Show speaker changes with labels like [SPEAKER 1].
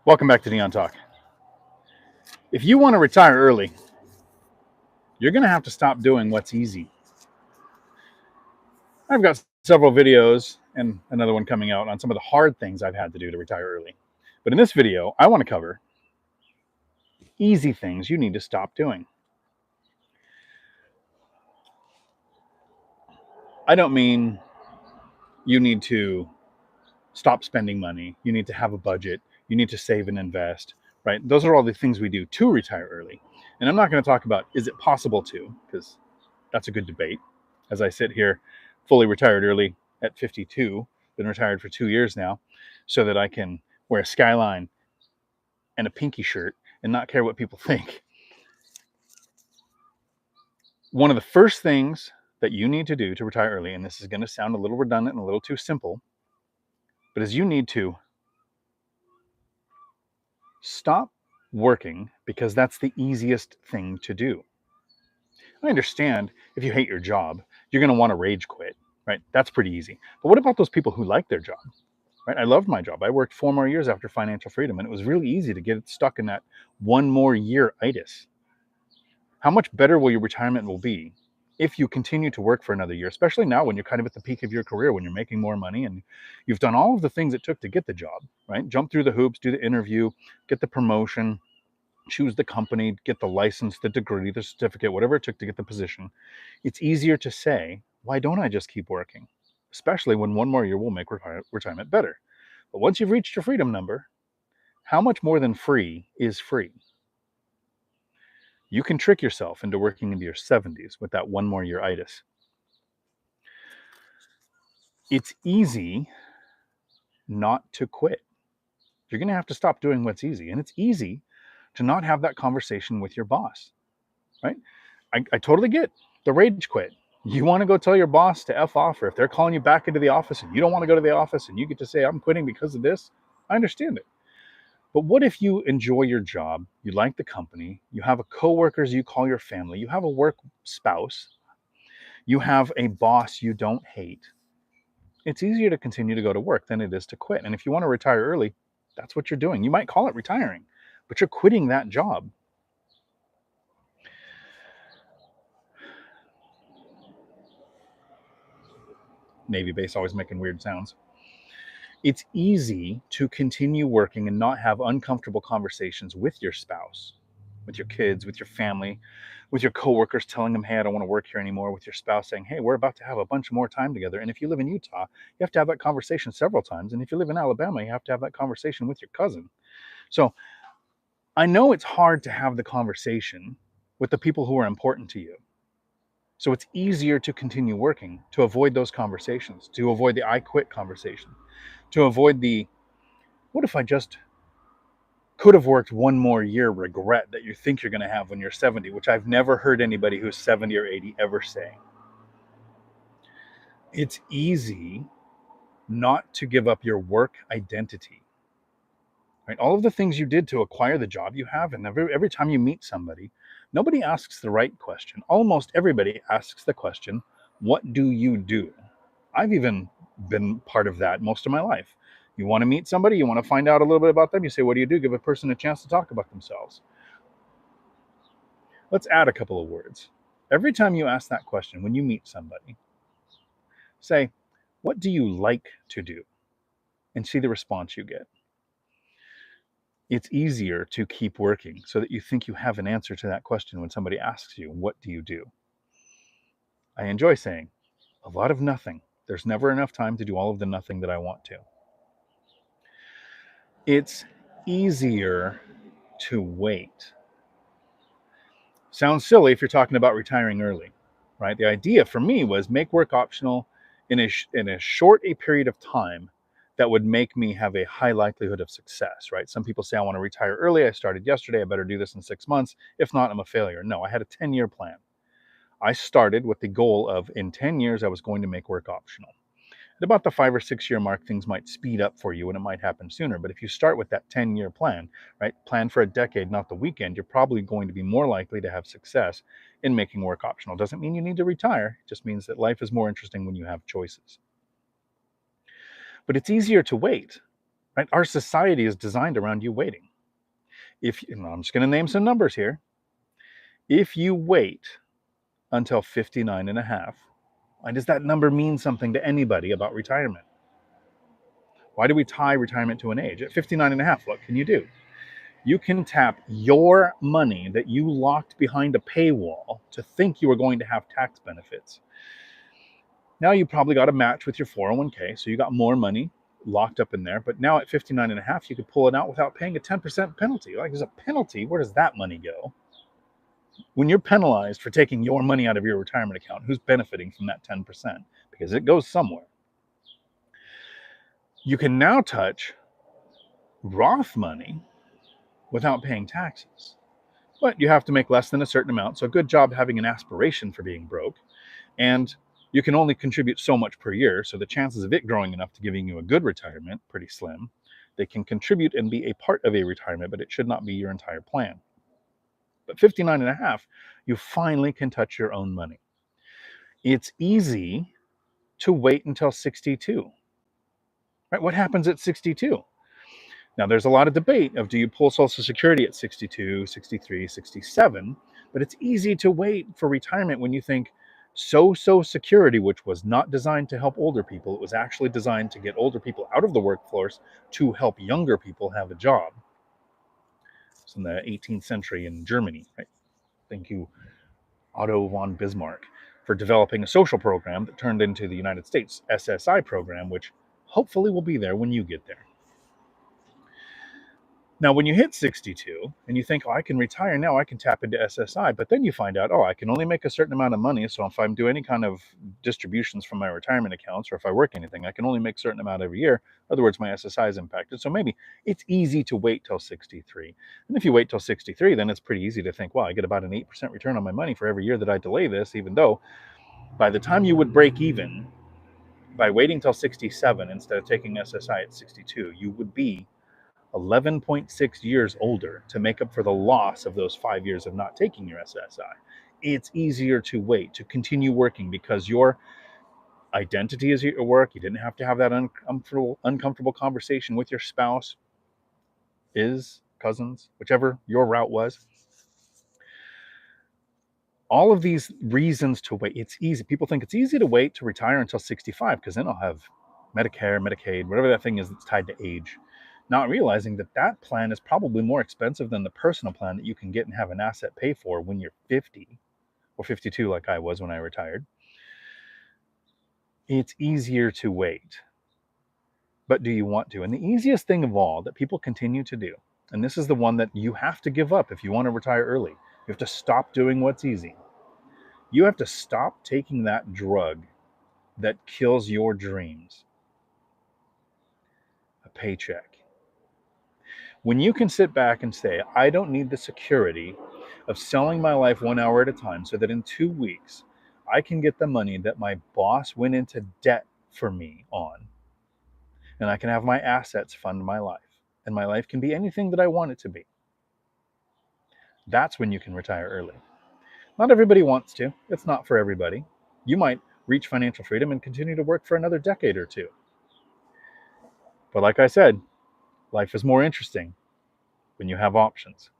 [SPEAKER 1] Welcome back to Dion Talk. If you want to retire early, you're going to have to stop doing what's easy. I've got several videos and another one coming out on some of the hard things I've had to do to retire early. But in this video, I want to cover easy things you need to stop doing. I don't mean you need to stop spending money. You need to have a budget. You need to save and invest, right? Those are all the things we do to retire early. And I'm not going to talk about is it possible to, because that's a good debate. As I sit here fully retired early at 52, been retired for 2 years now, so that I can wear a Skyline and a pinky shirt and not care what people think. One of the first things that you need to do to retire early, and this is going to sound a little redundant and a little too simple, but is you need to stop working because that's the easiest thing to do. I understand if you hate your job, you're going to want to rage quit, right? That's pretty easy. But what about those people who like their job, right? I loved my job. I worked 4 more years after financial freedom, and it was really easy to get stuck in that 1 more year itis. How much better will your retirement will be if you continue to work for another year, especially now when you're kind of at the peak of your career, when you're making more money and you've done all of the things it took to get the job, right? Jump through the hoops, do the interview, get the promotion, choose the company, get the license, the degree, the certificate, whatever it took to get the position. It's easier to say, why don't I just keep working? Especially when 1 more year will make retirement better. But once you've reached your freedom number, how much more than free is free? You can trick yourself into working into your 70s with that 1 more year itis. It's easy not to quit. You're going to have to stop doing what's easy. And it's easy to not have that conversation with your boss, right? I totally get the rage quit. You want to go tell your boss to F off, or if they're calling you back into the office and you don't want to go to the office and you get to say, I'm quitting because of this, I understand it. But what if you enjoy your job, you like the company, you have a coworkers you call your family, you have a work spouse, you have a boss you don't hate? It's easier to continue to go to work than it is to quit. And if you want to retire early, that's what you're doing. You might call it retiring, but you're quitting that job. Navy base always making weird sounds. It's easy to continue working and not have uncomfortable conversations with your spouse, with your kids, with your family, with your coworkers telling them, hey, I don't want to work here anymore, with your spouse saying, hey, we're about to have a bunch more time together. And if you live in Utah, you have to have that conversation several times. And if you live in Alabama, you have to have that conversation with your cousin. So I know it's hard to have the conversation with the people who are important to you. So it's easier to continue working, to avoid those conversations, to avoid the I quit conversation, to avoid the what if I just could have worked 1 more year regret that you think you're going to have when you're 70, which I've never heard anybody who's 70 or 80 ever say. It's easy not to give up your work identity, right? All of the things you did to acquire the job you have, and every time you meet somebody, nobody asks the right question. Almost everybody asks the question, what do you do? I've even been part of that most of my life. You want to meet somebody, you want to find out a little bit about them, you say, what do you do? Give a person a chance to talk about themselves. Let's add a couple of words. Every time you ask that question, when you meet somebody, say, what do you like to do? And see the response you get. It's easier to keep working so that you think you have an answer to that question when somebody asks you, what do you do? I enjoy saying, a lot of nothing. There's never enough time to do all of the nothing that I want to. It's easier to wait. Sounds silly if you're talking about retiring early, right? The idea for me was make work optional in a short a period of time that would make me have a high likelihood of success, right? Some people say, I want to retire early. I started yesterday. I better do this in 6 months. If not, I'm a failure. No, I had a 10-year plan. I started with the goal of in 10 years, I was going to make work optional. At about the 5 or 6 year mark, things might speed up for you and it might happen sooner. But if you start with that 10-year plan, right, plan for a decade, not the weekend, you're probably going to be more likely to have success in making work optional. Doesn't mean you need to retire. It just means that life is more interesting when you have choices. But it's easier to wait, right? Our society is designed around you waiting. I'm just going to name some numbers here. If you wait until 59 and a half, why does that number mean something to anybody about retirement? Why do we tie retirement to an age? At 59 and a half, what can you do? You can tap your money that you locked behind a paywall to think you were going to have tax benefits. Now you probably got a match with your 401k, so you got more money locked up in there. But now at 59 and a half, you could pull it out without paying a 10% penalty. Like, there's a penalty. Where does that money go? When you're penalized for taking your money out of your retirement account, who's benefiting from that 10%? Because it goes somewhere. You can now touch Roth money without paying taxes. But you have to make less than a certain amount. So good job having an aspiration for being broke. And you can only contribute so much per year. So the chances of it growing enough to giving you a good retirement, pretty slim. They can contribute and be a part of a retirement, but it should not be your entire plan. But 59 and a half, you finally can touch your own money. It's easy to wait until 62. Right? What happens at 62? Now, there's a lot of debate of, do you pull Social Security at 62, 63, 67? But it's easy to wait for retirement when you think Social Security, which was not designed to help older people, it was actually designed to get older people out of the workforce to help younger people have a job. It's in the 18th century in Germany. Right? Thank you, Otto von Bismarck, for developing a social program that turned into the United States SSI program, which hopefully will be there when you get there. Now, when you hit 62 and you think, oh, I can retire now, I can tap into SSI, but then you find out, oh, I can only make a certain amount of money. So if I'm doing any kind of distributions from my retirement accounts, or if I work anything, I can only make a certain amount every year. In other words, my SSI is impacted. So maybe it's easy to wait till 63. And if you wait till 63, then it's pretty easy to think, well, I get about an 8% return on my money for every year that I delay this, even though by the time you would break even, by waiting till 67 instead of taking SSI at 62, you would be 11.6 years older to make up for the loss of those 5 years of not taking your SSI. It's easier to wait, to continue working, because your identity is at work. You didn't have to have that uncomfortable conversation with your spouse, cousins, whichever your route was. All of these reasons to wait, it's easy. People think it's easy to wait to retire until 65 because then I'll have Medicare, Medicaid, whatever that thing is that's tied to age. Not realizing that that plan is probably more expensive than the personal plan that you can get and have an asset pay for when you're 50 or 52, like I was when I retired. It's easier to wait. But do you want to? And the easiest thing of all that people continue to do, and this is the one that you have to give up if you want to retire early, you have to stop doing what's easy. You have to stop taking that drug that kills your dreams, a paycheck. When you can sit back and say, I don't need the security of selling my life 1 hour at a time so that in 2 weeks I can get the money that my boss went into debt for me on, and I can have my assets fund my life, and my life can be anything that I want it to be. That's when you can retire early. Not everybody wants to. It's not for everybody. You might reach financial freedom and continue to work for another decade or two. But like I said, life is more interesting when you have options.